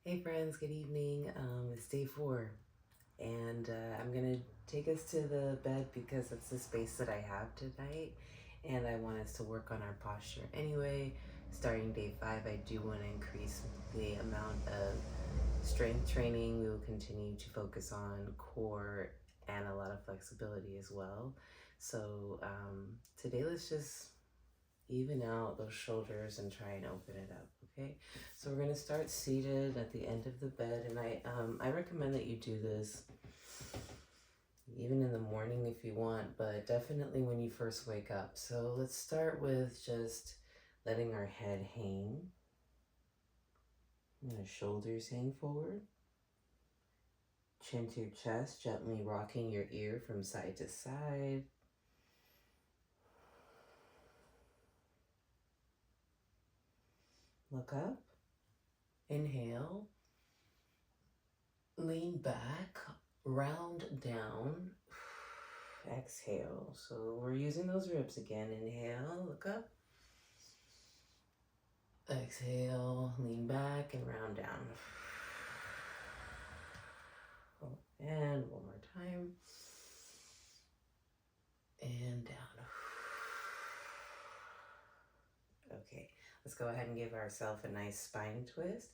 Hey friends, good evening. It's day 4, and I'm gonna take us to the bed because it's the space that I have tonight, and I want us to work on our posture. Anyway, starting day 5, I do want to increase the amount of strength training. We will continue to focus on core and a lot of flexibility as well. So today, let's just even out those shoulders and try and open it up. Okay, so we're gonna start seated at the end of the bed, and I recommend that you do this even in the morning if you want, but definitely when you first wake up. So let's start with just letting our head hang and our shoulders hang forward, chin to your chest, gently rocking your ear from side to side. Look up, inhale, lean back, round down, exhale. So we're using those ribs again. Inhale, look up. Exhale, lean back and round down. And one more time. And down. Okay, let's go ahead and give ourselves a nice spine twist.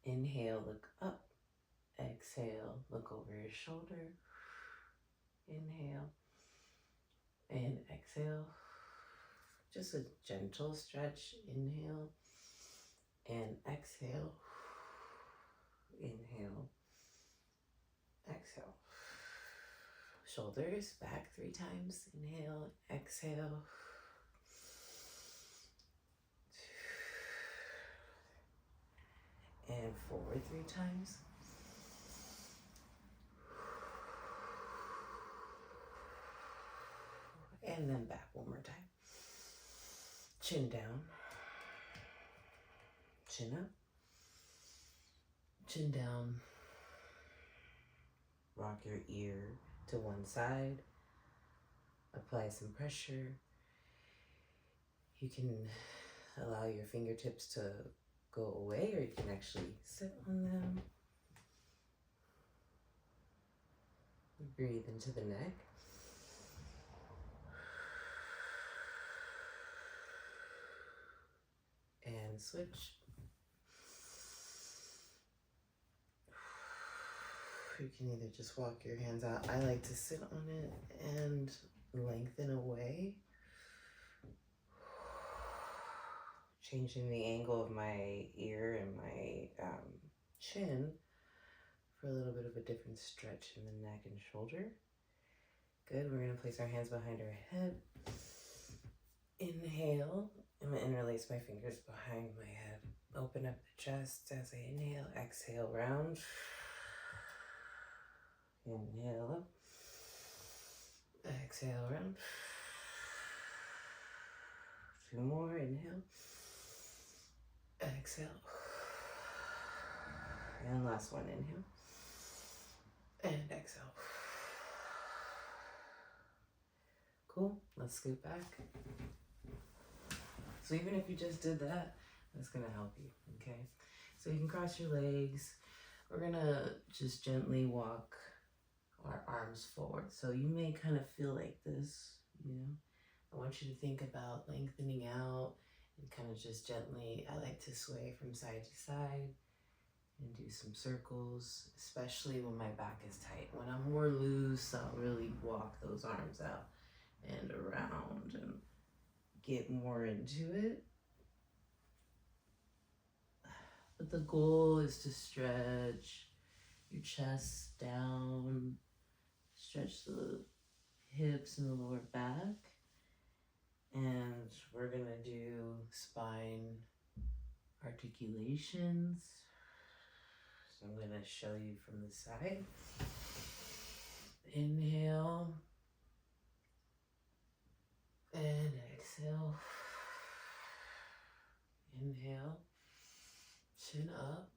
Inhale, look up. Exhale, look over your shoulder. Inhale and exhale. Just a gentle stretch. Inhale and exhale. Inhale, exhale. Shoulders back 3 times. Inhale, exhale. And forward 3 times. And then back one more time. Chin down. Chin up. Chin down. Rock your ear to one side. Apply some pressure. You can allow your fingertips to go away, or you can actually sit on them. Breathe into the neck. And switch. You can either just walk your hands out. I like to sit on it and lengthen away. Changing the angle of my ear and my chin for a little bit of a different stretch in the neck and shoulder. Good. We're going to place our hands behind our head. Inhale. I'm going to interlace my fingers behind my head. Open up the chest as I inhale. Exhale, round. Inhale up. Exhale, round. 2 more. Inhale. Exhale. And last one. Inhale. And exhale. Cool. Let's scoot back. So even if you just did that, that's going to help you, okay? So you can cross your legs. We're going to just gently walk our arms forward. So you may kind of feel like this, you know. I want you to think about lengthening out and kind of just gently, I like to sway from side to side and do some circles, especially when my back is tight. When I'm more loose, I'll really walk those arms out and around and get more into it. But the goal is to stretch your chest down, stretch the hips and the lower back. And we're gonna do spine articulations. So I'm gonna show you from the side. Inhale. And exhale. Inhale. Chin up.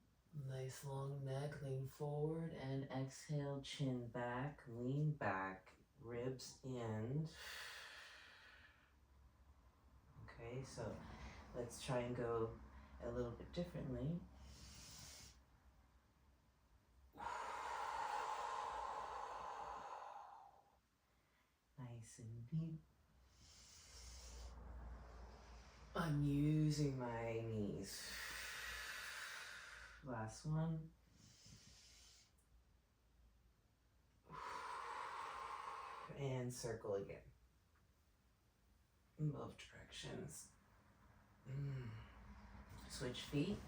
Nice long neck. Lean forward. And exhale. Chin back. Lean back. Ribs in. Okay, so let's try and go a little bit differently. Nice and deep. I'm using my knees. Last one. And circle again. In both directions. Switch feet.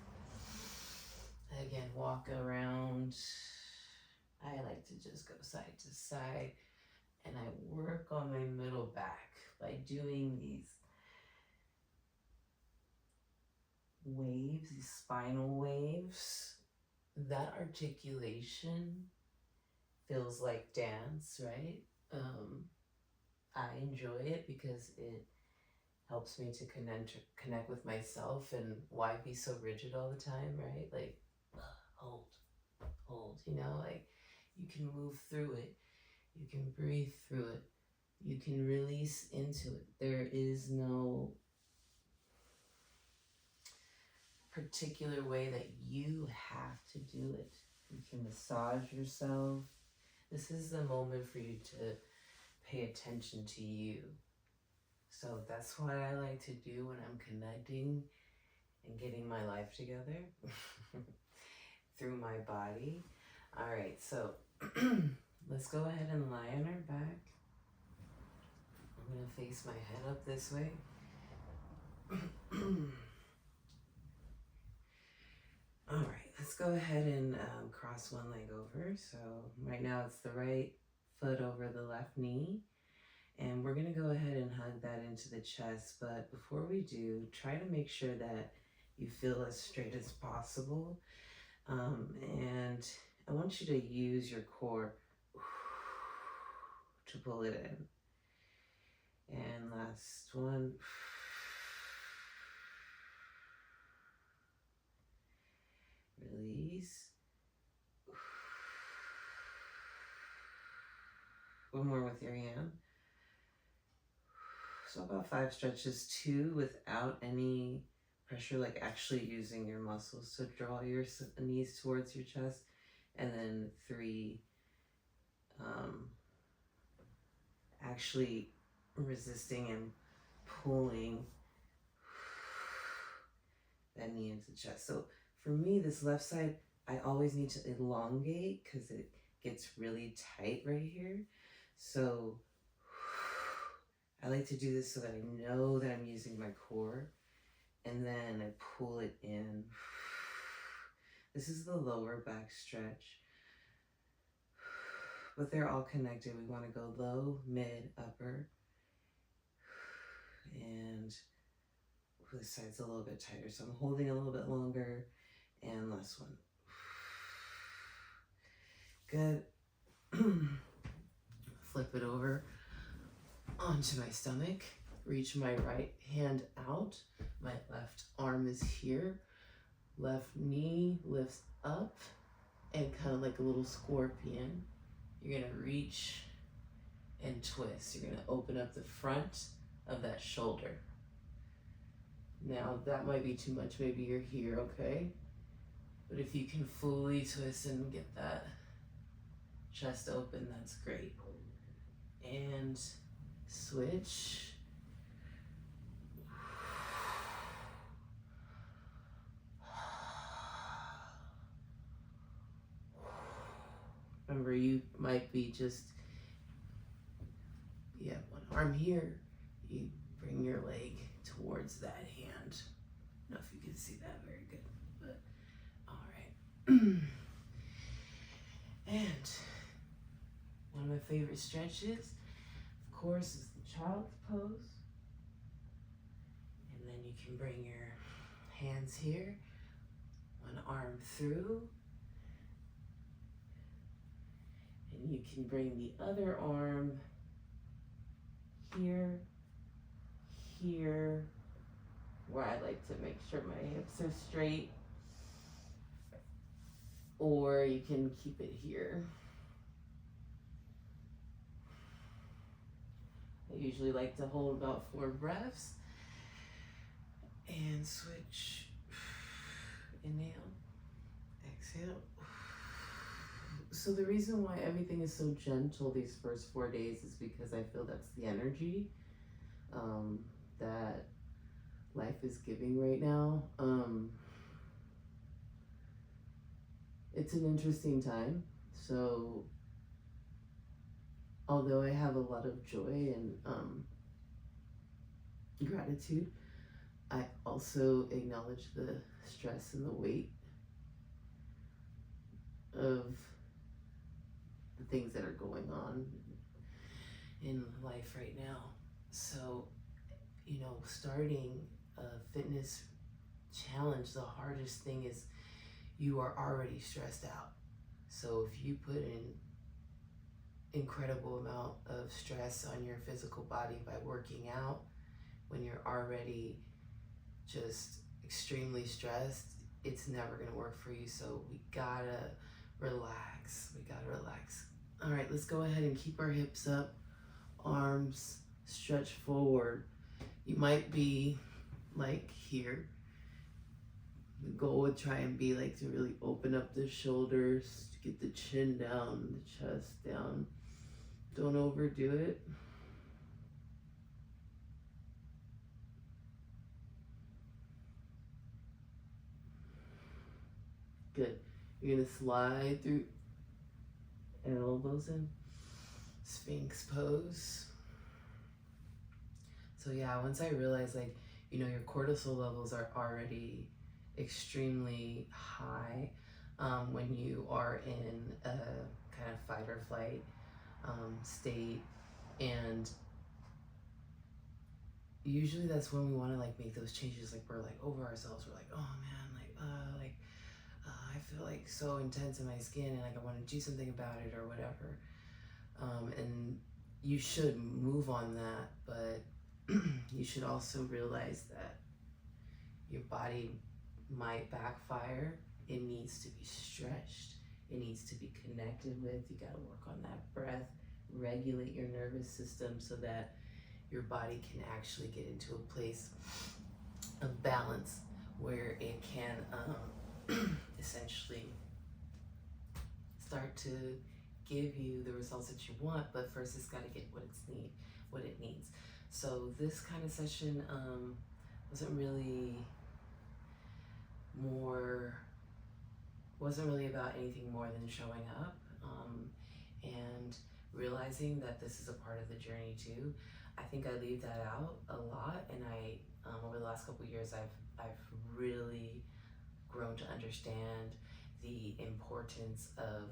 Again, walk around. I like to just go side to side, and I work on my middle back by doing these waves, these spinal waves. That articulation feels like dance, right? I enjoy it because it helps me to connect with myself, and why be so rigid all the time, right? Like, hold, you know, like you can move through it, you can breathe through it, you can release into it. There is no particular way that you have to do it. You can massage yourself. This is the moment for you to pay attention to you. So that's what I like to do when I'm connecting and getting my life together through my body. All right, so let's go ahead and lie on our back. I'm gonna face my head up this way. All right, let's go ahead and cross one leg over. So right now it's the right foot over the left knee. And we're gonna go ahead and hug that into the chest. But before we do, try to make sure that you feel as straight as possible. And I want you to use your core to pull it in. And last one. Release. One more with your hand. So about 5 stretches, 2 without any pressure, like actually using your muscles to draw your knees towards your chest, and then 3 actually resisting and pulling that knee into the chest. So for me, this left side, I always need to elongate because it gets really tight right here. So I like to do this so that I know that I'm using my core, and then I pull it in. This is the lower back stretch, but they're all connected. We want to go low, mid, upper, and this side's a little bit tighter, so I'm holding a little bit longer. And last one. Good. Flip it over onto my stomach. Reach my right hand out. My left arm is here. Left knee lifts up, and kind of like a little scorpion, you're gonna reach and twist. You're gonna open up the front of that shoulder. Now that might be too much. Maybe you're here, okay? But if you can fully twist and get that chest open, that's great. And switch. Remember, you might be just, you have one arm here, you bring your leg towards that hand. I don't know if you can see that very good, but all right. And one of my favorite stretches, of course, is the child's pose. And then you can bring your hands here, one arm through, and you can bring the other arm here, here, where I like to make sure my hips are straight, or you can keep it here. I usually like to hold about 4 breaths and switch. Inhale, exhale, So the reason why everything is so gentle these first 4 days is because I feel that's the energy that life is giving right now. It's an interesting time. So although I have a lot of joy and gratitude, I also acknowledge the stress and the weight of the things that are going on in life right now. So, starting a fitness challenge, the hardest thing is you are already stressed out. So if you put an incredible amount of stress on your physical body by working out when you're already just extremely stressed, it's never gonna work for you. So we gotta relax. All right, let's go ahead and keep our hips up, arms stretch forward. You might be like here. The goal would try and be like to really open up the shoulders, to get the chin down, the chest down. Don't overdo it. Good. You're gonna slide through elbows in, Sphinx pose. So yeah, once I realized your cortisol levels are already extremely high when you are in a kind of fight or flight state, and usually that's when we want to make those changes. We're over ourselves. We're like, oh man, I feel so intense in my skin, and I want to do something about it or whatever. And you should move on that, but you should also realize that your body might backfire. It needs to be stretched. It needs to be connected with. You got to work on that breath, regulate your nervous system so that your body can actually get into a place of balance where it can essentially start to give you the results that you want. But first, it's got to get what it needs. So this kind of session wasn't really about anything more than showing up and realizing that this is a part of the journey too. I think I leave that out a lot, and I over the last couple of years I've really grown to understand the importance of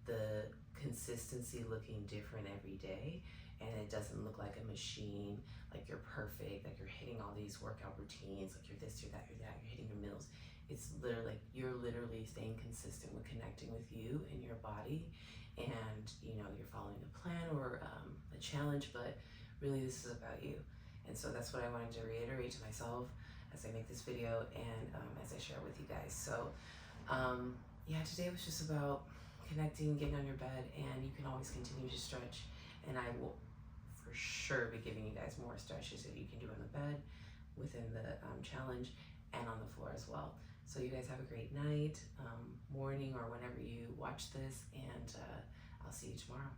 the consistency looking different every day, and it doesn't look like a machine, like you're perfect, like you're hitting all these workout routines, like you're this, you're that, you're hitting your meals. It's literally you're literally staying consistent with connecting with you and your body, and you're following a plan or a challenge, but really this is about you. And so that's what I wanted to reiterate to myself as I make this video and as I share with you guys. So yeah, today was just about connecting, getting on your bed, and you can always continue to stretch, and I will for sure be giving you guys more stretches that you can do on the bed within the challenge and on the floor as well. So you guys have a great night, morning, or whenever you watch this, and I'll see you tomorrow.